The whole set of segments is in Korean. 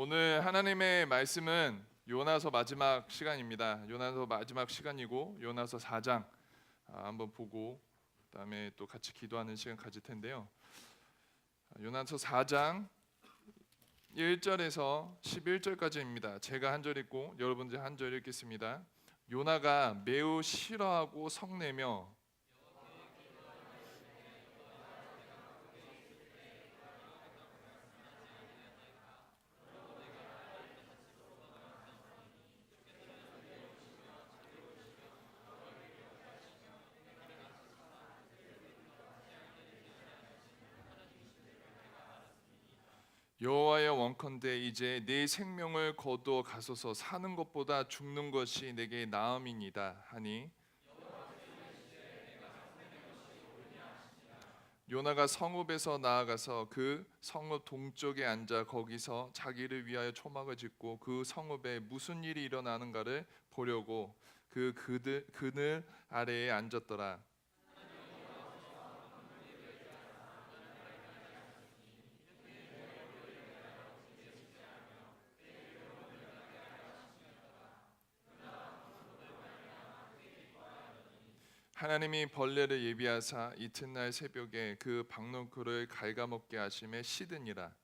오늘 하나님의 말씀은 요나서 마지막 시간입니다. 요나서 마지막 시간이고 요나서 4장 한번 보고 그다음에 또 같이 기도하는 시간 가질 텐데요. 요나서 4장 1절에서 11절까지입니다. 제가 한 절 읽고 여러분들 한 절 읽겠습니다. 요나가 매우 싫어하고 성내며 여호와여 원컨대 이제 내 생명을 거두어 가소서. 사는 것보다 죽는 것이 내게 나음이니이다 하니 요나가 성읍에서 나아가서 그 성읍 동쪽에 앉아 거기서 자기를 위하여 초막을 짓고 그 성읍에 무슨 일이 일어나는가를 보려고 그 그늘 아래에 앉았더라. 하나님이 벌레를 예비하사 이튿날 새벽에 그 박농쿨을 갉아먹게 하심에 시드니라.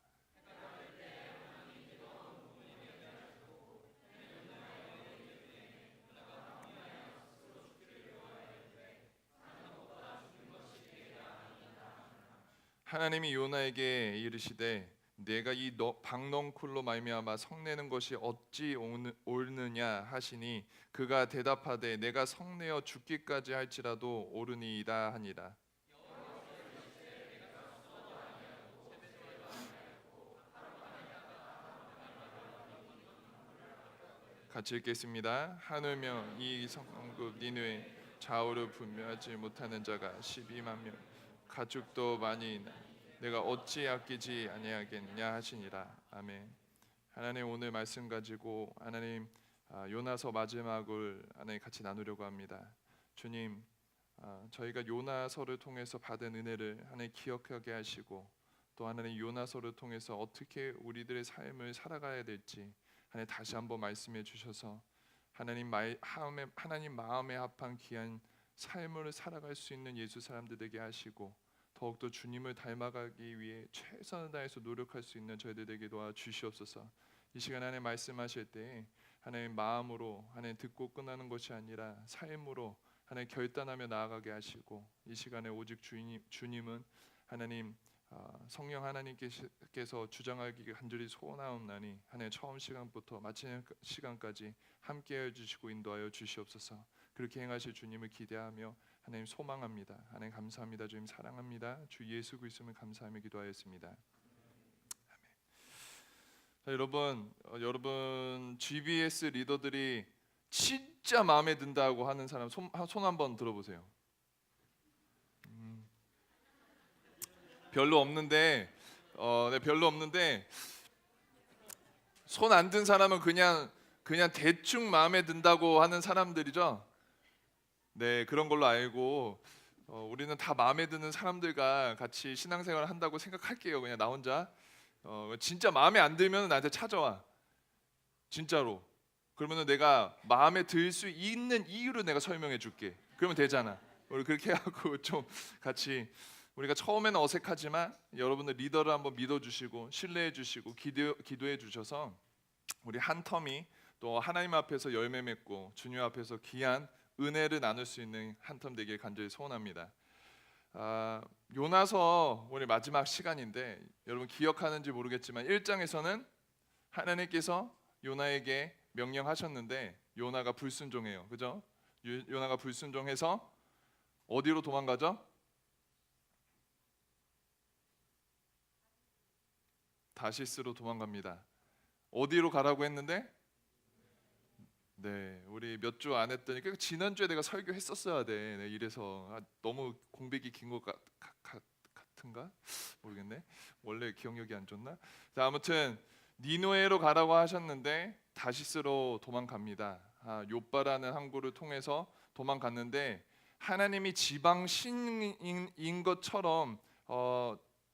하나님이 요나에게 이르시되 내가 이 박농쿨로 말미암아 성내는 것이 어찌 옳느냐 하시니 그가 대답하되 내가 성내어 죽기까지 할지라도 옳으니이다 하니라. 같이 읽겠습니다. 하늘며 이 성읍 니느웨 좌우를 분별하지 못하는 자가 12만 명 가축도 많이 있나 내가 어찌 아끼지 아니하겠냐 하시니라. 아멘. 하나님 오늘 말씀 가지고 하나님 요나서 마지막을 하나님 같이 나누려고 합니다. 주님 저희가 요나서를 통해서 받은 은혜를 하나님 기억하게 하시고 또 하나님 요나서를 통해서 어떻게 우리들의 삶을 살아가야 될지 하나님 다시 한번 말씀해 주셔서 하나님 마음에 합한 귀한 삶을 살아갈 수 있는 예수 사람들 되게 하시고 더욱더 주님을 닮아가기 위해 최선을 다해서 노력할 수 있는 저희들에게 도와주시옵소서. 이 시간 하나님 말씀하실 때 하나님 마음으로 하나님 듣고 끝나는 것이 아니라 삶으로 하나님 결단하며 나아가게 하시고 이 시간에 오직 주님은 하나님 성령 하나님께서 주장하기 간절히 소원하옵나니 하나님 처음 시간부터 마치는 시간까지 함께해 주시고 인도하여 주시옵소서. 그렇게 행하실 주님을 기대하며 하나님 소망합니다. 하나님 감사합니다. 주님 사랑합니다. 주 예수 그리스도를 감사하며 기도하였습니다. 아멘. 자, 여러분 GBS 리더들이 진짜 마음에 든다고 하는 사람 손 한번 들어보세요. 별로 없는데 네, 별로 없는데 손 안 든 사람은 그냥 대충 마음에 든다고 하는 사람들이죠. 네, 그런 걸로 알고 우리는 다 마음에 드는 사람들과 같이 신앙생활을 한다고 생각할게요. 그냥 나 혼자 진짜 마음에 안 들면 나한테 찾아와. 진짜로. 그러면은 내가 마음에 들 수 있는 이유를 내가 설명해 줄게. 그러면 되잖아. 우리 그렇게 하고 좀 같이 우리가 처음에는 어색하지만 여러분들 리더를 한번 믿어주시고 신뢰해 주시고 기도해 주셔서 우리 한 텀이 또 하나님 앞에서 열매 맺고 주님 앞에서 귀한 은혜를 나눌 수 있는 한 텀 되길 간절히 소원합니다. 요나서 오늘 마지막 시간인데 여러분 기억하는지 모르겠지만 1장에서는 하나님께서 요나에게 명령하셨는데 요나가 불순종해요. 그죠? 요나가 불순종해서 어디로 도망가죠? 다시스로 도망갑니다. 어디로 가라고 했는데 네, 우리 몇 주 안 했더니 지난주에 내가 설교했었어야 돼. 네, 이래서 너무 공백이 긴 것 같은가? 모르겠네. 원래 기억력이 안 좋나? 자, 아무튼 니느웨로 가라고 하셨는데 다시스로 도망갑니다. 요바라는 항구를 통해서 도망갔는데 하나님이 지방 신인 것처럼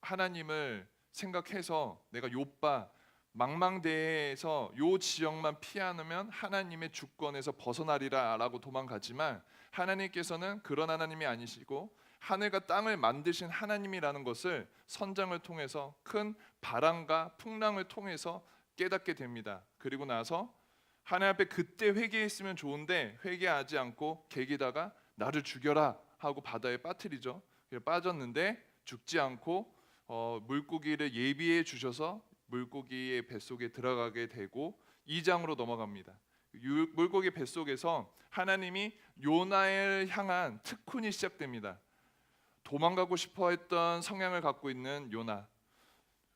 하나님을 생각해서 내가 요바 망망대해에서 요 지역만 피하면 하나님의 주권에서 벗어나리라라고 도망가지만 하나님께서는 그런 하나님이 아니시고 하늘과 땅을 만드신 하나님이라는 것을 선장을 통해서 큰 바람과 풍랑을 통해서 깨닫게 됩니다. 그리고 나서 하나님 앞에 그때 회개했으면 좋은데 회개하지 않고 개기다가 나를 죽여라 하고 바다에 빠뜨리죠. 빠졌는데 죽지 않고 물고기를 예비해 주셔서 물고기의 뱃속에 들어가게 되고 2장으로 넘어갑니다. 물고기 뱃속에서 하나님이 요나를 향한 특훈이 시작됩니다. 도망가고 싶어 했던 성향을 갖고 있는 요나,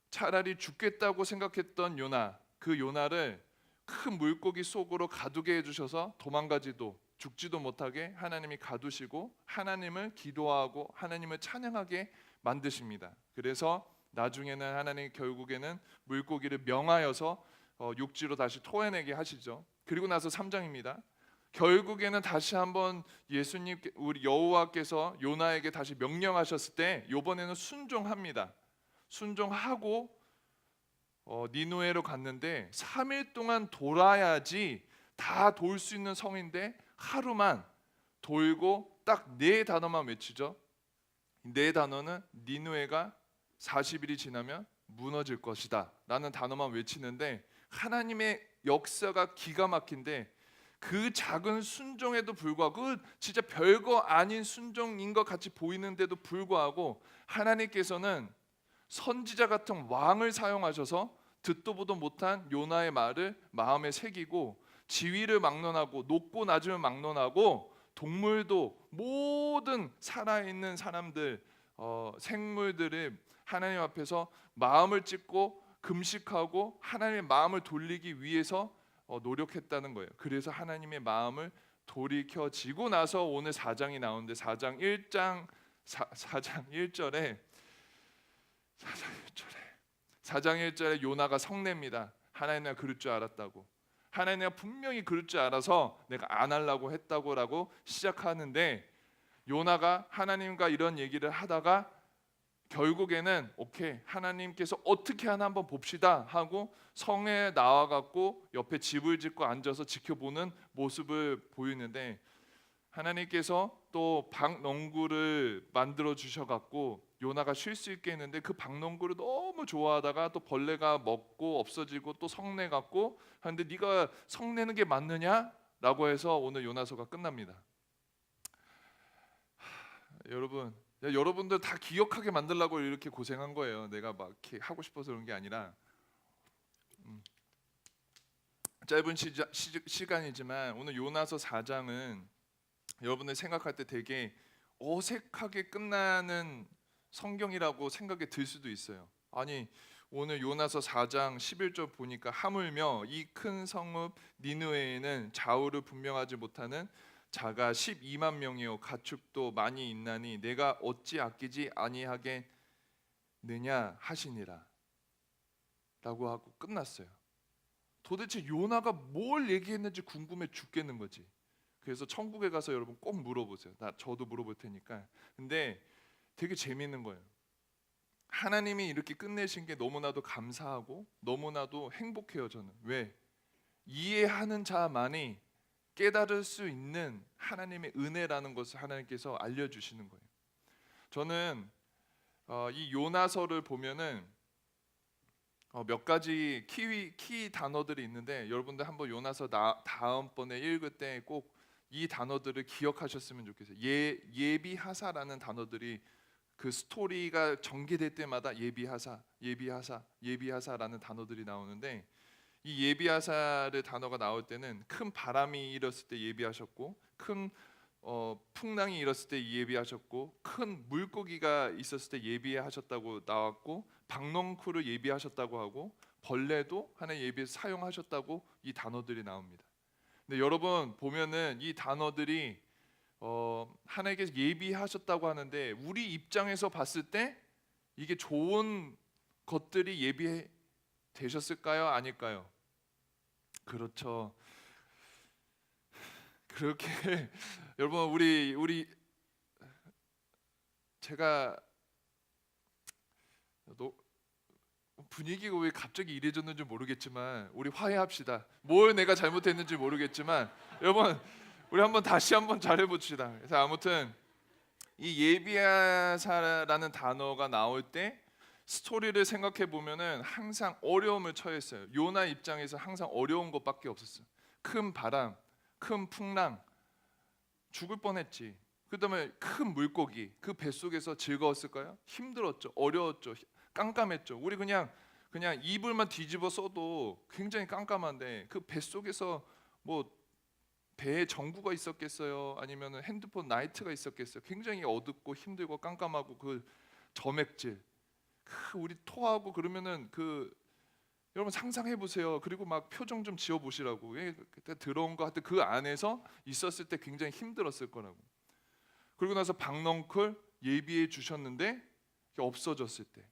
차라리 죽겠다고 생각했던 요나, 그 요나를 큰 물고기 속으로 가두게 해주셔서 도망가지도 죽지도 못하게 하나님이 가두시고 하나님을 기도하고 하나님을 찬양하게 만드십니다. 그래서 나중에는 하나님이 결국에는 물고기를 명하여서 육지로 다시 토해내게 하시죠. 그리고 나서 3장입니다. 결국에는 다시 한번 예수님 우리 여호와께서 요나에게 다시 명령하셨을 때 이번에는 순종합니다. 순종하고 니누에로 갔는데 3일 동안 돌아야지 다 돌 수 있는 성인데 하루만 돌고 딱 4단어만 외치죠. 4단어는 니누에가 40일이 지나면 무너질 것이다 라는 단어만 외치는데 하나님의 역사가 기가 막힌데 그 작은 순종에도 불구하고 진짜 별거 아닌 순종인 것 같이 보이는데도 불구하고 하나님께서는 선지자 같은 왕을 사용하셔서 듣도 보도 못한 요나의 말을 마음에 새기고 지위를 막론하고 높고 낮음을 막론하고 동물도 모든 살아있는 사람들 생물들을 하나님 앞에서 마음을 찢고 금식하고 하나님의 마음을 돌리기 위해서 노력했다는 거예요. 그래서 하나님의 마음을 돌이켜지고 나서 오늘 4장이 나오는데 4장 1절에 4장 1절에 요나가 성냅니다. 하나님 내가 그럴 줄 알았다고. 하나님 내가 분명히 그럴 줄 알아서 내가 안 하려고 했다고라고 시작하는데 요나가 하나님과 이런 얘기를 하다가 결국에는 오케이 하나님께서 어떻게 하나 한번 봅시다 하고 성에 나와갖고 옆에 집을 짓고 앉아서 지켜보는 모습을 보이는데 하나님께서 또 박농구를 만들어 주셔갖고 요나가 쉴 수 있게 했는데 그 박농구를 너무 좋아하다가 또 벌레가 먹고 없어지고 또 성내갖고 하는데 네가 성내는 게 맞느냐? 라고 해서 오늘 요나서가 끝납니다. 여러분 여러분들 다 기억하게 만들려고 이렇게 고생한 거예요. 내가 막 이렇게 하고 싶어서 그런 게 아니라 짧은 시간이지만 오늘 요나서 4장은 여러분들 생각할 때 되게 어색하게 끝나는 성경이라고 생각이 들 수도 있어요. 아니 오늘 요나서 4장 11절 보니까 하물며 이 큰 성읍 니느웨에는 좌우를 분명하지 못하는 자가 12만 명이요 가축도 많이 있나니 내가 어찌 아끼지 아니하겠느냐 하시니라 라고 하고 끝났어요. 도대체 요나가 뭘 얘기했는지 궁금해 죽겠는 거지. 그래서 천국에 가서 여러분 꼭 물어보세요. 저도 물어볼 테니까. 근데 되게 재미있는 거예요. 하나님이 이렇게 끝내신 게 너무나도 감사하고 너무나도 행복해요. 저는 왜? 이해하는 자만이 깨달을 수 있는 하나님의 은혜라는 것을 하나님께서 알려주시는 거예요. 저는 이 요나서를 보면은 몇 가지 키 단어들이 있는데 여러분들 한번 요나서 다음번에 읽을 때 꼭 이 단어들을 기억하셨으면 좋겠어요. 예비하사라는 단어들이 그 스토리가 전개될 때마다 예비하사라는 단어들이 나오는데 이 예비하사의 단어가 나올 때는 큰 바람이 일었을 때 예비하셨고 큰 풍랑이 일었을 때 예비하셨고 큰 물고기가 있었을 때 예비하셨다고 나왔고 박농쿨을 예비하셨다고 하고 벌레도 하나님 예비해서 사용하셨다고 이 단어들이 나옵니다. 근데 여러분 보면은 이 단어들이 하나님께서 예비하셨다고 하는데 우리 입장에서 봤을 때 이게 좋은 것들이 예비되셨을까요? 아닐까요? 그렇죠. 그렇게 여러분 우리 제가 분위기가 왜 갑자기 이래졌는지 모르겠지만 우리 화해합시다. 뭘 내가 잘못했는지 모르겠지만 여러분 우리 다시 한번 잘해봅시다. 그래서 아무튼 이 예비하사라는 단어가 나올 때 스토리를 생각해 보면은 항상 어려움을 처했어요. 요나 입장에서 항상 어려운 것밖에 없었어요. 큰 바람, 큰 풍랑, 죽을 뻔했지. 그다음에 큰 물고기, 그 뱃속에서 즐거웠을까요? 힘들었죠, 어려웠죠, 깜깜했죠. 우리 그냥 이불만 뒤집어 써도 굉장히 깜깜한데 그 뱃속에서 뭐 배에 전구가 있었겠어요? 아니면 핸드폰 라이트가 있었겠어요? 굉장히 어둡고 힘들고 깜깜하고 그 점액질, 우리 토하고 그러면은 여러분 상상해 보세요. 그리고 막 표정 좀 지어 보시라고. 그때 들어온 거 하여튼 그 안에서 있었을 때 굉장히 힘들었을 거라고. 그리고 나서 박넝쿨 예비해 주셨는데 없어졌을 때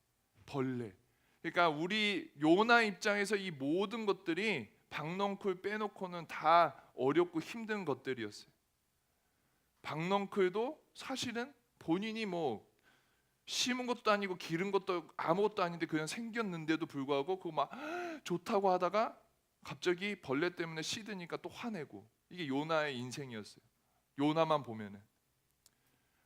벌레. 그러니까 우리 요나 입장에서 이 모든 것들이 박넝쿨 빼놓고는 다 어렵고 힘든 것들이었어요. 박넝쿨도 사실은 본인이 뭐 심은 것도 아니고 기른 것도 아무것도 아닌데 그냥 생겼는데도 불구하고 그거 막 좋다고 하다가 갑자기 벌레 때문에 시드니까 또 화내고, 이게 요나의 인생이었어요. 요나만 보면은.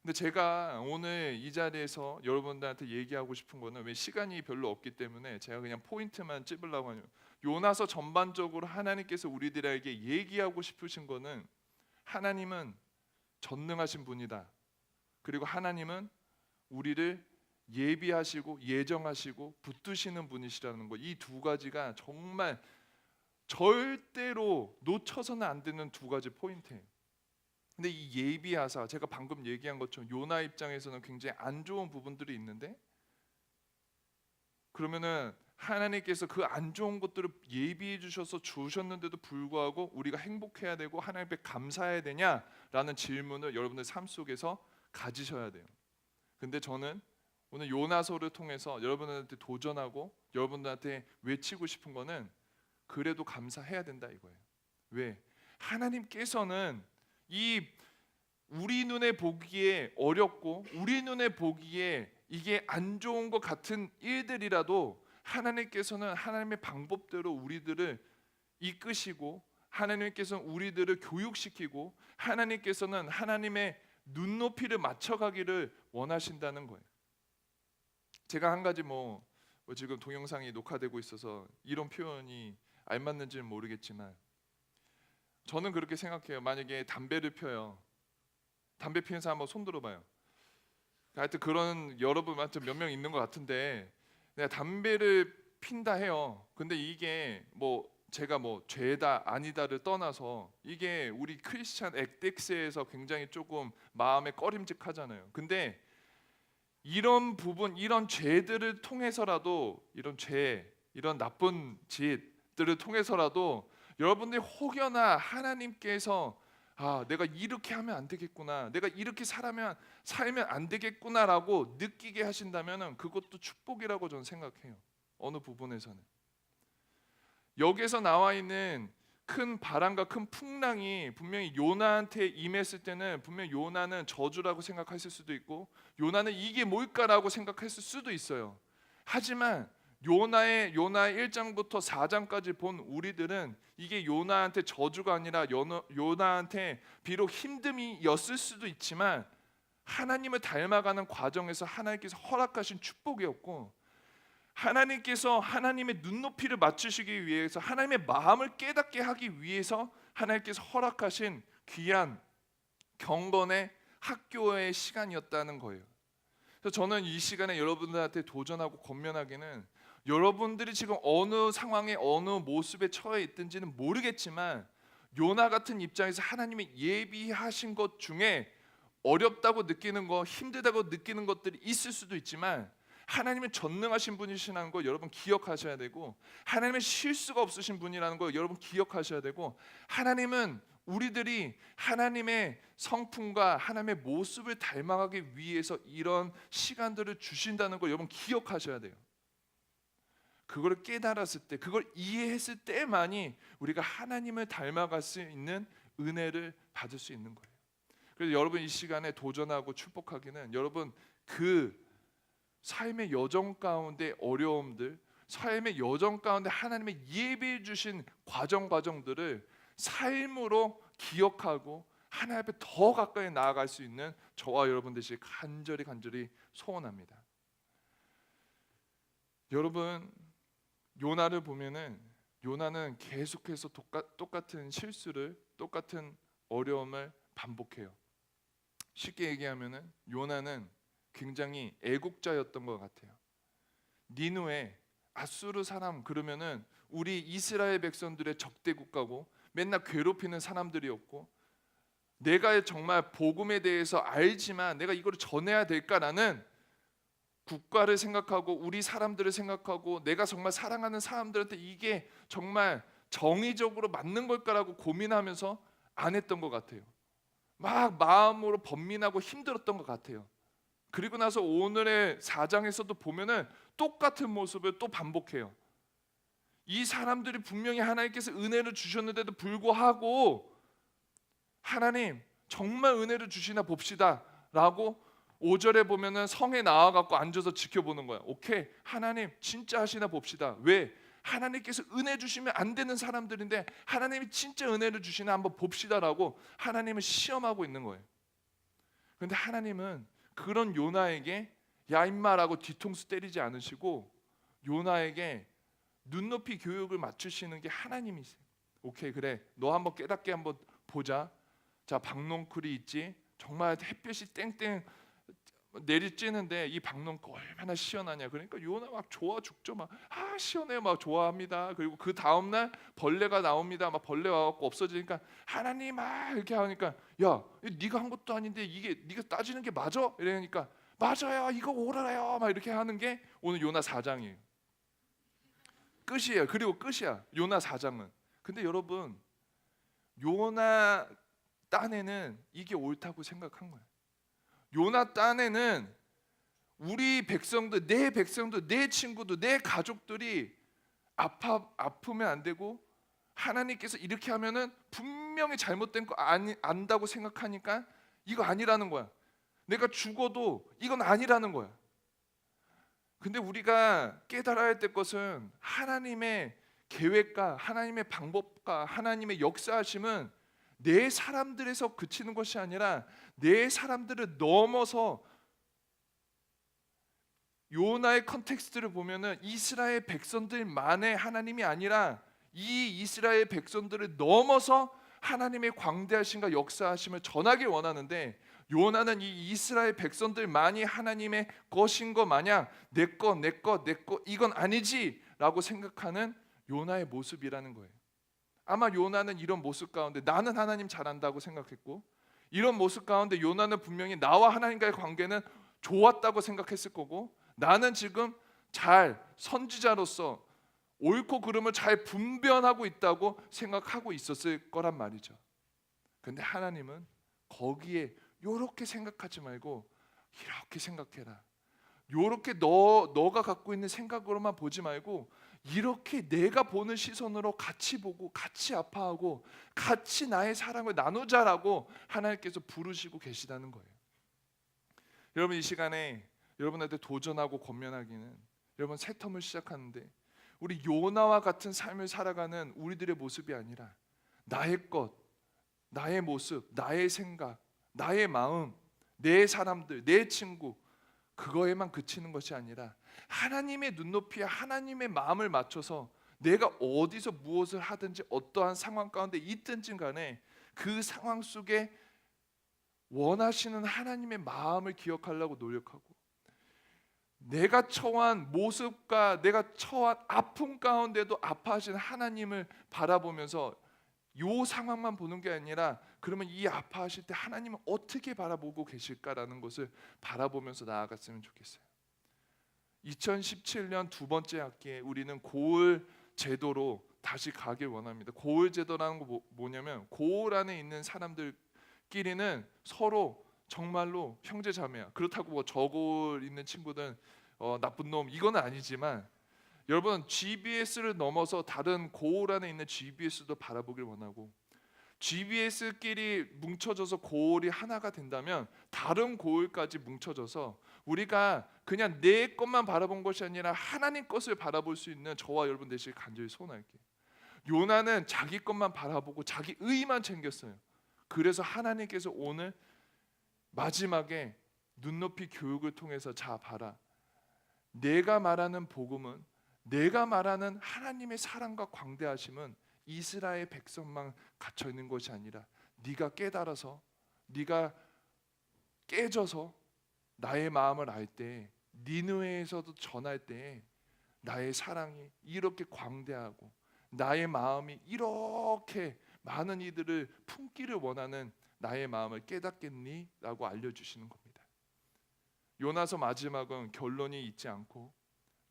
근데 제가 오늘 이 자리에서 여러분들한테 얘기하고 싶은 거는, 왜 시간이 별로 없기 때문에 제가 그냥 포인트만 찝으려고 하냐, 요나서 전반적으로 하나님께서 우리들에게 얘기하고 싶으신 거는 하나님은 전능하신 분이다. 그리고 하나님은 우리를 예비하시고 예정하시고 붙드시는 분이시라는 거. 이 두 가지가 정말 절대로 놓쳐서는 안 되는 두 가지 포인트예요. 근데 이 예비하사, 제가 방금 얘기한 것처럼 요나 입장에서는 굉장히 안 좋은 부분들이 있는데, 그러면은 하나님께서 그 안 좋은 것들을 예비해 주셔서 주셨는데도 불구하고 우리가 행복해야 되고 하나님께 감사해야 되냐라는 질문을 여러분들 삶 속에서 가지셔야 돼요. 근데 저는 오늘 요나서를 통해서 여러분들한테 도전하고 여러분들한테 외치고 싶은 거는, 그래도 감사해야 된다 이거예요. 왜? 하나님께서는 이 우리 눈에 보기에 어렵고 우리 눈에 보기에 이게 안 좋은 것 같은 일들이라도 하나님께서는 하나님의 방법대로 우리들을 이끄시고, 하나님께서는 우리들을 교육시키고, 하나님께서는 하나님의 눈높이를 맞춰가기를 원하신다는 거예요. 제가 한 가지 지금 동영상이 녹화되고 있어서 이런 표현이 알맞는지는 모르겠지만 저는 그렇게 생각해요. 만약에 담배를 펴요. 담배 피는 사람 한번 손 들어봐요. 하여튼 그런 여러분한테 몇 명 있는 것 같은데, 내가 담배를 핀다 해요. 근데 이게 제가 죄다 아니다를 떠나서 이게 우리 크리스찬 에틱스에서 굉장히 조금 마음에 꺼림직하잖아요. 근데 이런 부분, 이런 죄들을 통해서라도, 이런 나쁜 짓들을 통해서라도 여러분들이 혹여나 하나님께서 내가 이렇게 하면 안 되겠구나, 내가 이렇게 살면 안 되겠구나라고 느끼게 하신다면은 그것도 축복이라고 저는 생각해요. 어느 부분에서는. 여기서 나와 있는 큰 바람과 큰 풍랑이 분명히 요나한테 임했을 때는 분명히 요나는 저주라고 생각했을 수도 있고, 요나는 이게 뭘까라고 생각했을 수도 있어요. 하지만 요나 1장부터 4장까지 본 우리들은 이게 요나한테 저주가 아니라 요나한테 비록 힘듦이었을 수도 있지만 하나님을 닮아가는 과정에서 하나님께서 허락하신 축복이었고, 하나님께서 하나님의 눈높이를 맞추시기 위해서, 하나님의 마음을 깨닫게 하기 위해서 하나님께서 허락하신 귀한 경건의 학교의 시간이었다는 거예요. 그래서 저는 이 시간에 여러분들한테 도전하고 권면하기는, 여러분들이 지금 어느 상황에 어느 모습에 처해 있든지는 모르겠지만 요나 같은 입장에서 하나님이 예비하신 것 중에 어렵다고 느끼는 거, 힘들다고 느끼는 것들이 있을 수도 있지만 하나님은 전능하신 분이시라는 거 여러분 기억하셔야 되고, 하나님은 실수가 없으신 분이라는 거 여러분 기억하셔야 되고, 하나님은 우리들이 하나님의 성품과 하나님의 모습을 닮아가기 위해서 이런 시간들을 주신다는 걸 여러분 기억하셔야 돼요. 그걸 깨달았을 때, 그걸 이해했을 때만이 우리가 하나님을 닮아갈 수 있는 은혜를 받을 수 있는 거예요. 그래서 여러분 이 시간에 도전하고 축복하기는, 여러분 그 삶의 여정 가운데 어려움들, 삶의 여정 가운데 하나님의 예비해 주신 과정들을 삶으로 기억하고 하나님 앞에 더 가까이 나아갈 수 있는 저와 여러분 되시길 간절히 소원합니다. 여러분, 요나를 보면은 요나는 계속해서 똑같은 실수를, 똑같은 어려움을 반복해요. 쉽게 얘기하면은 요나는 굉장히 애국자였던 것 같아요. 니느웨, 아수르 사람 그러면은 우리 이스라엘 백성들의 적대 국가고 맨날 괴롭히는 사람들이었고, 내가 정말 복음에 대해서 알지만 내가 이걸 전해야 될까라는 국가를 생각하고 우리 사람들을 생각하고 내가 정말 사랑하는 사람들한테 이게 정말 정의적으로 맞는 걸까라고 고민하면서 안 했던 것 같아요. 막 마음으로 번민하고 힘들었던 것 같아요. 그리고 나서 오늘의 4장에서도 보면은 똑같은 모습을 또 반복해요. 이 사람들이 분명히 하나님께서 은혜를 주셨는데도 불구하고 하나님 정말 은혜를 주시나 봅시다 라고 5절에 보면은 성에 나와갖고 앉아서 지켜보는 거야. 오케이, 하나님 진짜 하시나 봅시다. 왜? 하나님께서 은혜 주시면 안 되는 사람들인데 하나님이 진짜 은혜를 주시나 한번 봅시다라고 하나님을 시험하고 있는 거예요. 그런데 하나님은 그런 요나에게 야 임마라고 뒤통수 때리지 않으시고 요나에게 눈높이 교육을 맞추시는 게 하나님이세요. 오케이, 그래, 너 한번 깨닫게 한번 보자. 자, 박농쿨이 있지. 정말 햇볕이 땡땡 내리쬐는데 이 박농쿨 얼마나 시원하냐. 그러니까 요나 막 좋아 죽죠. 막 시원해 막 좋아합니다. 그리고 그 다음 날 벌레가 나옵니다. 막 벌레 와갖고 없어지니까 하나님 막 이렇게 하니까 야 네가 한 것도 아닌데 이게 네가 따지는 게 맞아? 이러니까 맞아요, 이거 오라요 막 이렇게 하는 게 오늘 요나 4장이에요. 끝이에요. 그리고 끝이야 요나 4장은. 근데 여러분, 요나 딴에는 이게 옳다고 생각한 거예요. 요나 딴에는 우리 백성들, 내 친구들, 내 가족들이 아프면 안 되고 하나님께서 이렇게 하면은 분명히 잘못된 거 안다고 생각하니까 이거 아니라는 거야. 내가 죽어도 이건 아니라는 거야. 근데 우리가 깨달아야 될 것은 하나님의 계획과 하나님의 방법과 하나님의 역사하심은 내 사람들에서 그치는 것이 아니라 내 사람들을 넘어서 요나의 컨텍스트를 보면은 이스라엘 백성들만의 하나님이 아니라 이 이스라엘 백성들을 넘어서 하나님의 광대하심과 역사하심을 전하길 원하는데 요나는 이 이스라엘 백성들만이 하나님의 것인 것 마냥 내 거 이건 아니지라고 생각하는 요나의 모습이라는 거예요. 아마 요나는 이런 모습 가운데 나는 하나님 잘한다고 생각했고, 이런 모습 가운데 요나는 분명히 나와 하나님과의 관계는 좋았다고 생각했을 거고, 나는 지금 잘 선지자로서 옳고 그름을 잘 분별하고 있다고 생각하고 있었을 거란 말이죠. 근데 하나님은 거기에 요렇게 생각하지 말고 이렇게 생각해라. 요렇게 너가 갖고 있는 생각으로만 보지 말고 이렇게 내가 보는 시선으로 같이 보고 같이 아파하고 같이 나의 사랑을 나누자라고 하나님께서 부르시고 계시다는 거예요. 여러분, 이 시간에 여러분한테 도전하고 권면하기는, 여러분 새 텀을 시작하는데 우리 요나와 같은 삶을 살아가는 우리들의 모습이 아니라 나의 것, 나의 모습, 나의 생각, 나의 마음, 내 사람들, 내 친구, 그거에만 그치는 것이 아니라 하나님의 눈높이에 하나님의 마음을 맞춰서 내가 어디서 무엇을 하든지 어떠한 상황 가운데 있든지 간에 그 상황 속에 원하시는 하나님의 마음을 기억하려고 노력하고, 내가 처한 모습과 내가 처한 아픔 가운데도 아파하시는 하나님을 바라보면서 요 상황만 보는 게 아니라 그러면 이 아파하실 때 하나님은 어떻게 바라보고 계실까라는 것을 바라보면서 나아갔으면 좋겠어요. 2017년 두 번째 학기에 우리는 고을 제도로 다시 가길 원합니다. 고을 제도라는 거 뭐냐면 고을 안에 있는 사람들끼리는 서로 정말로 형제 자매야. 그렇다고 뭐 저고을 있는 친구들은 나쁜 놈 이건 아니지만, 여러분 GBS를 넘어서 다른 고을 안에 있는 GBS도 바라보길 원하고, GBS끼리 뭉쳐져서 고을이 하나가 된다면 다른 고을까지 뭉쳐져서 우리가 그냥 내 것만 바라본 것이 아니라 하나님 것을 바라볼 수 있는 저와 여러분 되시길 간절히 소원할게요. 요나는 자기 것만 바라보고 자기 의만 챙겼어요. 그래서 하나님께서 오늘 마지막에 눈높이 교육을 통해서 자 봐라, 내가 말하는 복음은, 내가 말하는 하나님의 사랑과 광대하심은 이스라엘 백성만 갇혀 있는 것이 아니라 네가 깨달아서, 네가 깨져서 나의 마음을 알 때, 니느웨에서도 전할 때 나의 사랑이 이렇게 광대하고 나의 마음이 이렇게 많은 이들을 품기를 원하는 나의 마음을 깨닫겠니? 라고 알려주시는 겁니다. 요나서 마지막은 결론이 있지 않고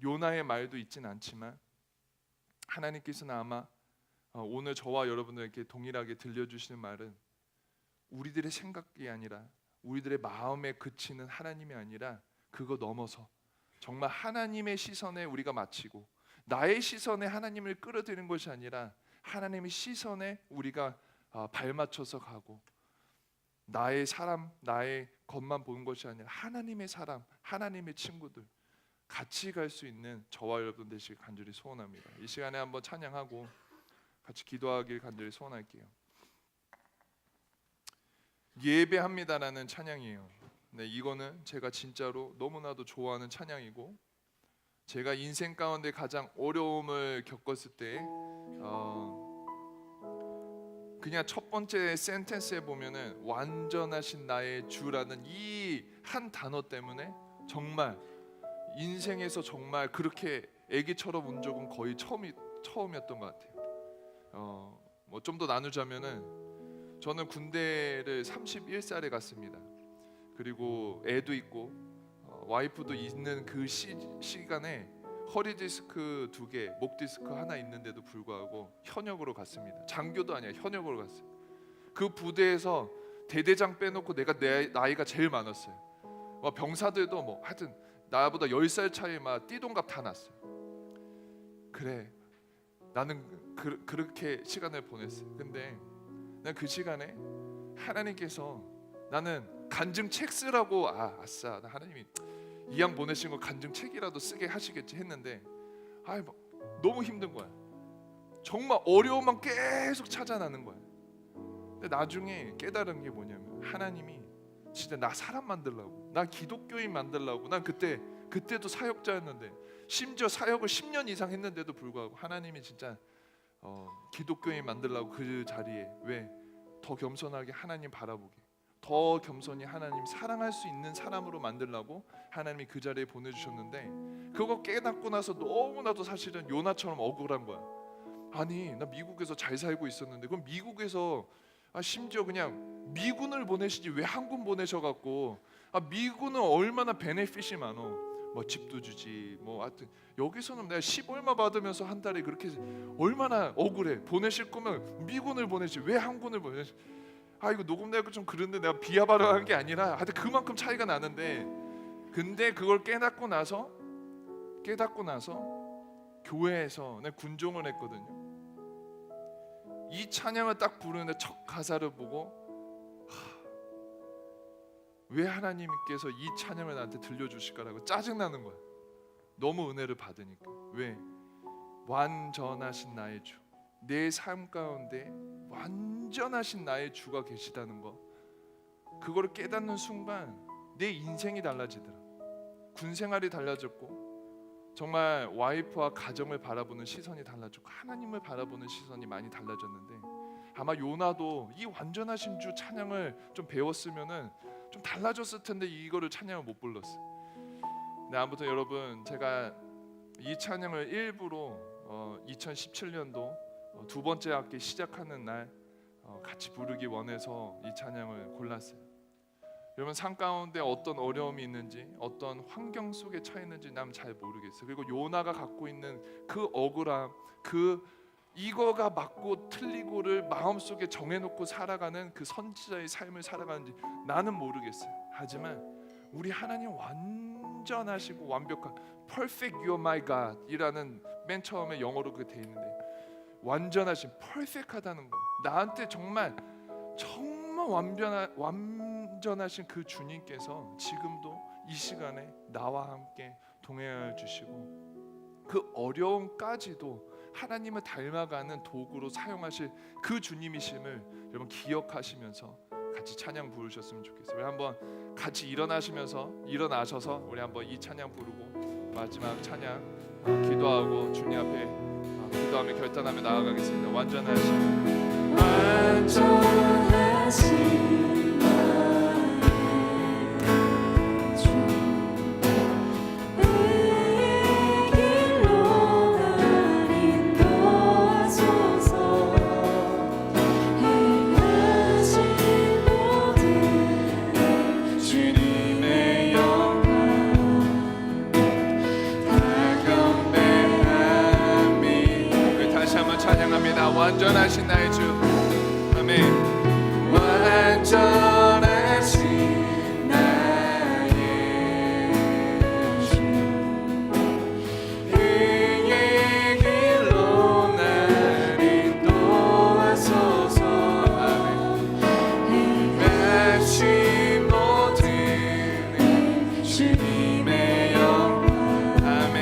요나의 말도 있진 않지만 하나님께서는 아마 오늘 저와 여러분들에게 동일하게 들려주시는 말은 우리들의 생각이 아니라, 우리들의 마음에 그치는 하나님이 아니라 그거 넘어서 정말 하나님의 시선에 우리가 맞추고, 나의 시선에 하나님을 끌어들이는 것이 아니라 하나님의 시선에 우리가 발맞춰서 가고, 나의 사람, 나의 것만 보는 것이 아니라 하나님의 사람, 하나님의 친구들 같이 갈 수 있는 저와 여러분 되시길 간절히 소원합니다. 이 시간에 한번 찬양하고 같이 기도하길 간절히 소원할게요. 예배합니다라는 찬양이에요. 네, 이거는 제가 진짜로 너무나도 좋아하는 찬양이고, 제가 인생 가운데 가장 어려움을 겪었을 때 그냥 첫 번째 센텐스에 보면은 완전하신 나의 주라는 이 한 단어 때문에 정말 인생에서 정말 그렇게 애기처럼 운 적은 거의 처음이었던 것 같아요. 뭐 좀 더 나누자면은 저는 군대를 31살에 갔습니다. 그리고 애도 있고 와이프도 있는 그 시간에 허리 디스크 2개, 목 디스크 하나 있는데도 불구하고 현역으로 갔습니다. 장교도 아니야, 현역으로 갔어요. 그 부대에서 대대장 빼놓고 내가 나이가 제일 많았어요. 병사들도 뭐 하여튼 나보다 10살 차이 막 띠동갑 다 났어요. 그래, 나는 그렇게 시간을 보냈어요. 근데 난 그 시간에 하나님께서, 나는 간증 책 쓰라고 아싸, 하나님이 이양 보내신 거 간증 책이라도 쓰게 하시겠지 했는데 너무 힘든 거야. 정말 어려움만 계속 찾아나는 거야. 근데 나중에 깨달은 게 뭐냐면 하나님이 진짜 나 사람 만들려고, 나 기독교인 만들려고, 난 그때도 사역자였는데 심지어 사역을 10년 이상 했는데도 불구하고 하나님이 진짜 기독교인 만들려고 그 자리에 왜 더 겸손하게 하나님 바라보게, 더 겸손히 하나님 사랑할 수 있는 사람으로 만들려고 하나님이 그 자리에 보내주셨는데, 그거 깨닫고 나서 너무나도 사실은 요나처럼 억울한 거야. 아니 나 미국에서 잘 살고 있었는데 그럼 미국에서 심지어 그냥 미군을 보내시지 왜 한군 보내셔갖고 미군은 얼마나 베네핏이 많어. 뭐 집도 주지, 뭐 하여튼 여기서는 내가 10얼마 받으면서 한 달에 그렇게 얼마나 억울해. 보내실 거면 미군을 보내지 왜 한군을 보내지. 이거 녹음되고 좀 그런데 내가 비하 발언한 게 아니라 하여튼 그만큼 차이가 나는데, 근데 그걸 깨닫고 나서 교회에서 내가 군종을 했거든요. 이 찬양을 딱 부르는데 첫 가사를 보고 왜 하나님께서 이 찬양을 나한테 들려주실까라고 짜증나는 거야. 너무 은혜를 받으니까. 왜? 완전하신 나의 주, 내 삶 가운데 완전하신 나의 주가 계시다는 거, 그거를 깨닫는 순간 내 인생이 달라지더라. 군 생활이 달라졌고, 정말 와이프와 가정을 바라보는 시선이 달라졌고, 하나님을 바라보는 시선이 많이 달라졌는데, 아마 요나도 이 완전하신 주 찬양을 좀 배웠으면은 좀 달라졌을 텐데 이거를 찬양을 못 불렀어. 네, 아무튼 여러분, 제가 이 찬양을 일부러 2017년도 두 번째 학기 시작하는 날 같이 부르기 원해서 이 찬양을 골랐어요. 여러분, 삶 가운데 어떤 어려움이 있는지, 어떤 환경 속에 처해 있는지 난 잘 모르겠어요. 그리고 요나가 갖고 있는 그 억울함, 이거가 맞고 틀리고를 마음속에 정해놓고 살아가는 그 선지자의 삶을 살아가는지 나는 모르겠어요. 하지만 우리 하나님 완전하시고 완벽한 Perfect You are my God 이라는 맨 처음에 영어로 그게 돼 있는데, 완전하신, perfect하다는 거, 나한테 정말 완전하신 그 주님께서 지금도 이 시간에 나와 함께 동행하여 주시고 그 어려움까지도 하나님을 닮아가는 도구로 사용하실 그 주님이심을 여러분 기억하시면서 같이 찬양 부르셨으면 좋겠어요. 우리 한번 같이 일어나셔서 우리 한번 이 찬양 부르고 마지막 찬양 기도하고 주님 앞에 기도하며 결단하며 나아가겠습니다. 완전하신 완전하신 나의 주. 아멘. 완전하신 나의 주, 의의 길로 날 인도하소서. 행하신 모든 주님의 영광. 아멘.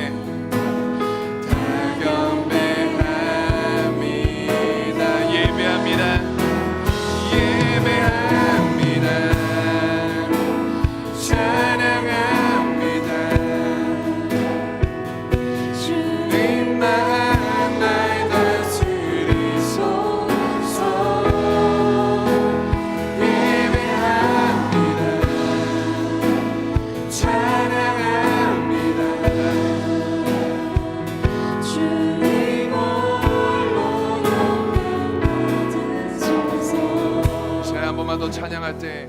더 찬양할 때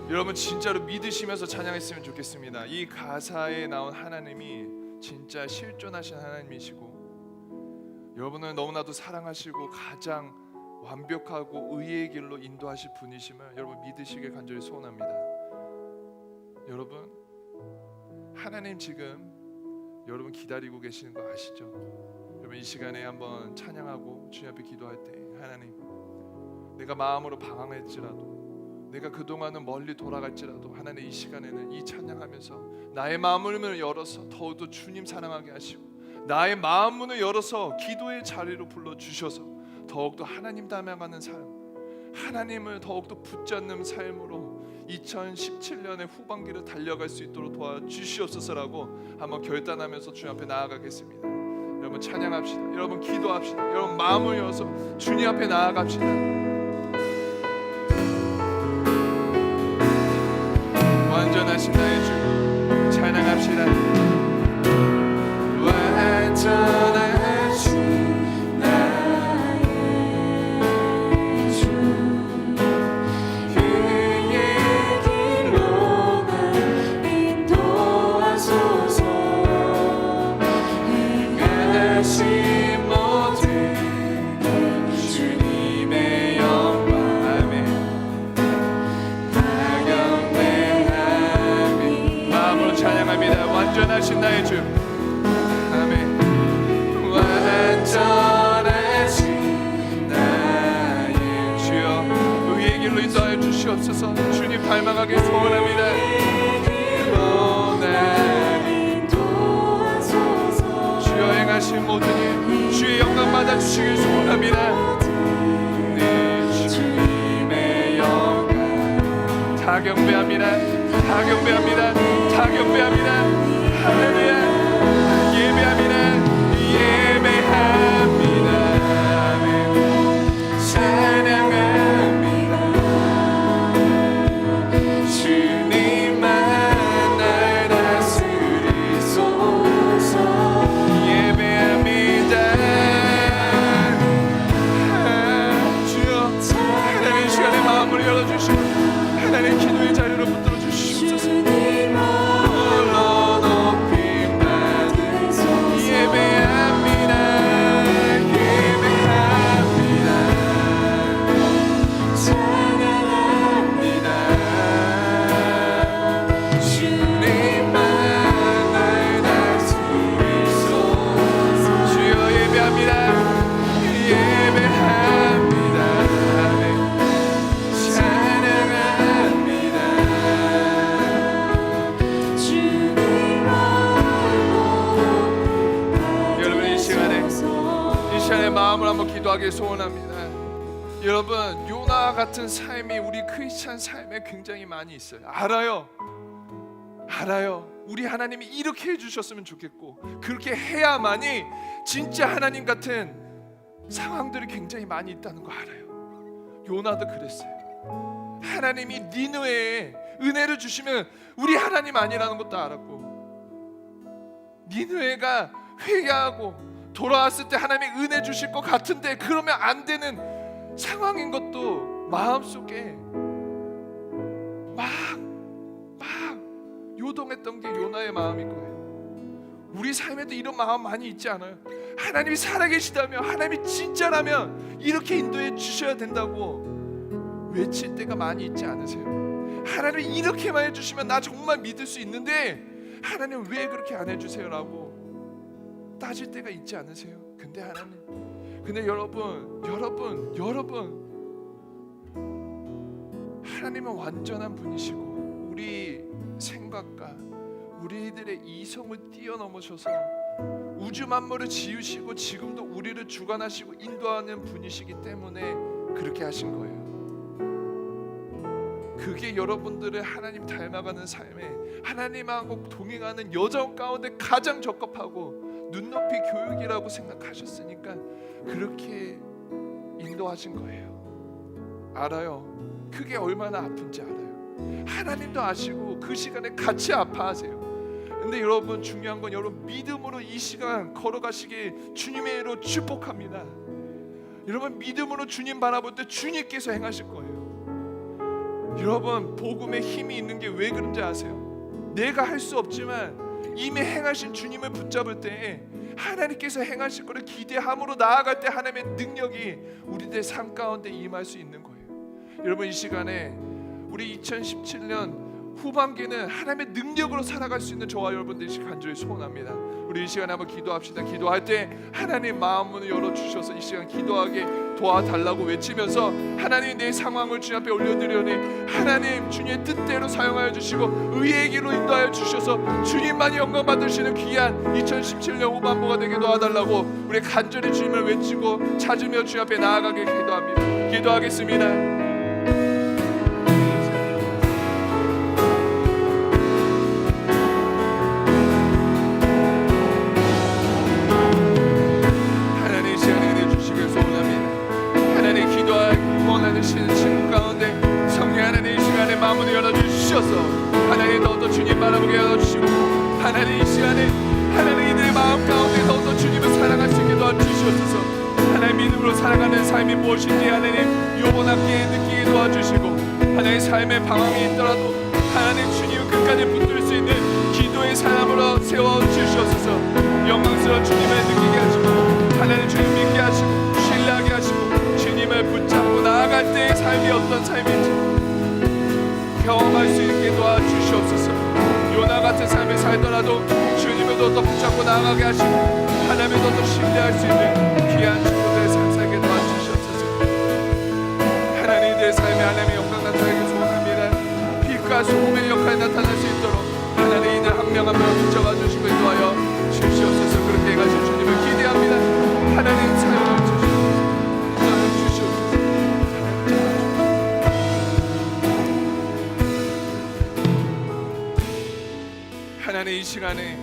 여러분 진짜로 믿으시면서 찬양했으면 좋겠습니다. 이 가사에 나온 하나님이 진짜 실존하신 하나님이시고 여러분을 너무나도 사랑하시고 가장 완벽하고 의의 길로 인도하실 분이심을 여러분 믿으시길 간절히 소원합니다. 여러분 하나님 지금 여러분 기다리고 계시는 거 아시죠? 여러분 이 시간에 한번 찬양하고 주님 앞에 기도할 때 하나님 내가 마음으로 방황할지라도 내가 그동안은 멀리 돌아갈지라도 하나님 이 시간에는 이 찬양하면서 나의 마음을 열어서 더욱더 주님 사랑하게 하시고 나의 마음 문을 열어서 기도의 자리로 불러주셔서 더욱더 하나님 닮아가는 삶, 하나님을 더욱더 붙잡는 삶으로 2017년의 후반기를 달려갈 수 있도록 도와주시옵소서라고 한번 결단하면서 주님 앞에 나아가겠습니다. 여러분 찬양합시다. 여러분 기도합시다. 여러분 마음을 열어서 주님 앞에 나아갑시다. 완전하신 나의 주 찬양합시다. 완전하신 나의 주 그의 길로 날 인도하소서. 행하신 모든 주님의 영광. 아멘. 찬양합니다. 완전하신 나의 주. 아멘. 완전하신 나의 주여 의의 길로 인도하여 주시옵소서. 주님 닮아가길 소원합니다. 주여 행하신 모든 일 주의 영광 받아 주시길 소원합니다. 네, 주님의 영광 다 경배합니다. 다 경배합니다. 다 경배합니다. 할렐루야. 예배합니다. 예배합니다. 아멘. 찬양합니다. 주님만 날 다스리소서. 예배합니다. 주여 하나님 시간에 마음을 열어주시고 하나님 기도의 자리로 붙들어 주시옵소서. 예배합니다. 마음을 한번 기도하기 소원합니다. 여러분, 요나 같은 삶이 우리 크리스찬 삶에 굉장히 많이 있어요. 알아요. 우리 하나님이 이렇게 해주셨으면 좋겠고, 그렇게 해야만이 진짜 하나님 같은 상황들이 굉장히 많이 있다는 거 알아요. 요나도 그랬어요. 하나님이 니느웨에 은혜를 주시면 우리 하나님 아니라는 것도 알았고, 니느웨가 회개하고 돌아왔을 때 하나님이 은혜 주실 것 같은데 그러면 안 되는 상황인 것도 마음속에 막 요동했던 게 요나의 마음인 거예요. 우리 삶에도 이런 마음 많이 있지 않아요? 하나님이 살아계시다면, 하나님이 진짜라면 이렇게 인도해 주셔야 된다고 외칠 때가 많이 있지 않으세요? 하나님이 이렇게만 해주시면 나 정말 믿을 수 있는데 하나님 왜 그렇게 안 해주세요? 라고 따질 때가 있지 않으세요? 근데 여러분 하나님은 완전한 분이시고 우리 생각과 우리들의 이성을 뛰어넘으셔서 우주 만물을 지으시고 지금도 우리를 주관하시고 인도하는 분이시기 때문에 그렇게 하신 거예요. 그게 여러분들의 하나님 닮아가는 삶에 하나님하고 동행하는 여정 가운데 가장 적합하고 눈높이 교육이라고 생각하셨으니까 그렇게 인도하신 거예요. 알아요. 그게 얼마나 아픈지 알아요. 하나님도 아시고 그 시간에 같이 아파하세요. 근데 여러분, 중요한 건 여러분 믿음으로 이 시간 걸어가시길 주님의 이로 축복합니다. 여러분 믿음으로 주님 바라볼 때 주님께서 행하실 거예요. 여러분 복음에 힘이 있는 게 왜 그런지 아세요? 내가 할 수 없지만 이미 행하신 주님을 붙잡을 때 하나님께서 행하실 거를 기대함으로 나아갈 때 하나님의 능력이 우리들 삶 가운데 임할 수 있는 거예요. 여러분 이 시간에 우리 2017년 후반기는 하나님의 능력으로 살아갈 수 있는 저와 여러분들이 간절히 소원합니다. 우리 이 시간에 한번 기도합시다. 기도할 때 하나님 마음문을 열어주셔서 이 시간 기도하게 도와달라고 외치면서 하나님 내 상황을 주님 앞에 올려드리오니 하나님 주님의 뜻대로 사용하여 주시고 의의 길로 인도하여 주셔서 주님만이 영광 받으시는 귀한 2017년 후반부가 되게 도와달라고 우리 간절히 주님을 외치고 찾으며 주님 앞에 나아가게 기도합니다. 기도하겠습니다. 마음을 열어주셔서 하나님 더욱더 주님 바라보게 열어주시고 하나님 이 시간에 하나님 이들의 마음 가운데 더욱더 주님을 사랑할 수 있게 도와주시옵소서. 하나님 믿음으로 살아가는 삶이 무엇인지 하나님 요번 학기에 느끼게 도와주시고 하나님 삶의 방황이 있더라도 하나님 주님을 끝까지 붙들 수 있는 기도의 사람으로 세워주시옵소서. 영광스러운 주님을 느끼게 하시고 하나님 주님 믿게 하시고 신뢰하게 하시고 주님을 붙잡고 나아갈 때의 삶이 어떤 삶인지 경험할 수 있게 도와주시옵소서. 요나 같은 삶을 살더라도 주님을 더 붙잡고 나아가게 하시고 하나님을 더 신뢰할 수 있는 귀한 친구들의 삶 살게 도와주시옵소서. 하나님 내 삶에 하나님의 영광 나타나게 소원합니다. 빛과 소금의 역할이 나타날 수 있도록 하나님 이들 한 명 한 명 붙잡아 주시고 인도하여 주시옵소서. 그렇게 해가지고 주님을 기대합니다. 하나님 사용해 주시옵소서. 하나님 이 시간에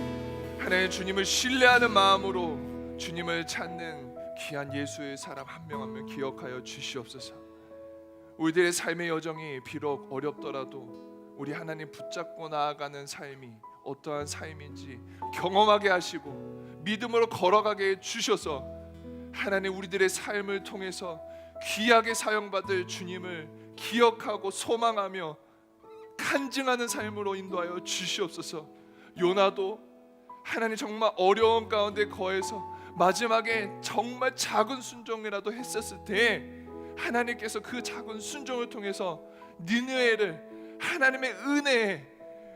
하나님 주님을 신뢰하는 마음으로 주님을 찾는 귀한 예수의 사람 한 명 한 명 기억하여 주시옵소서. 우리들의 삶의 여정이 비록 어렵더라도 우리 하나님 붙잡고 나아가는 삶이 어떠한 삶인지 경험하게 하시고 믿음으로 걸어가게 해 주셔서 하나님 우리들의 삶을 통해서 귀하게 사용받을 주님을 기억하고 소망하며 간증하는 삶으로 인도하여 주시옵소서. 요나도 하나님 정말 어려움 가운데 거해서 마지막에 정말 작은 순종이라도 했었을 때 하나님께서 그 작은 순종을 통해서 니느웨를 하나님의 은혜에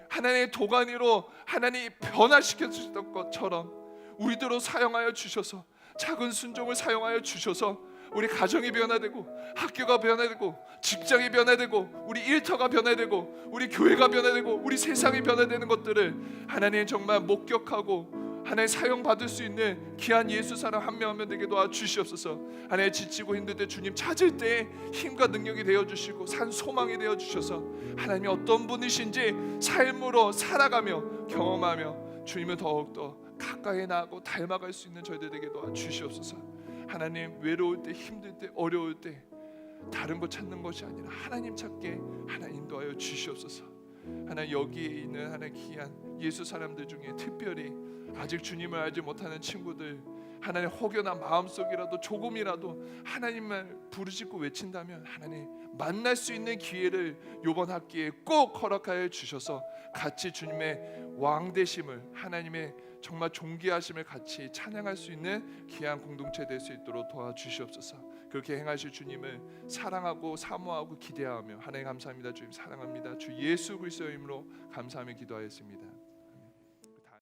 하나님의 도가니로 하나님이 변화시켜 주셨던 것처럼 우리들로 사용하여 주셔서 작은 순종을 사용하여 주셔서 우리 가정이 변화되고 학교가 변화되고 직장이 변화되고 우리 일터가 변화되고 우리 교회가 변화되고 우리 세상이 변화되는 것들을 하나님 정말 목격하고 하나님 사용받을 수 있는 귀한 예수 사람 한 명 한 명 되게 도와주시옵소서. 하나님 지치고 힘들 때 주님 찾을 때 힘과 능력이 되어주시고 산 소망이 되어주셔서 하나님이 어떤 분이신지 삶으로 살아가며 경험하며 주님을 더욱더 가까이 나가고 닮아갈 수 있는 저희들에게 도와주시옵소서. 하나님 외로울 때 힘들 때 어려울 때 다른 것 찾는 것이 아니라 하나님 찾게 하나님 인도하여 주시옵소서. 하나님 여기에 있는 하나님 귀한 예수 사람들 중에 특별히 아직 주님을 알지 못하는 친구들, 하나님 혹여나 마음속이라도 조금이라도 하나님을 부르짖고 외친다면 하나님 만날 수 있는 기회를 이번 학기에 꼭 허락하여 주셔서 같이 주님의 왕되심을, 하나님의 정말 존귀하심을 같이 찬양할 수 있는 귀한 공동체 될 수 있도록 도와주시옵소서. 그렇게 행하실 주님을 사랑하고 사모하고 기대하며 하나님 감사합니다. 주님 사랑합니다. 주 예수 그리스도의 이름으로 감사하며 기도하였습니다.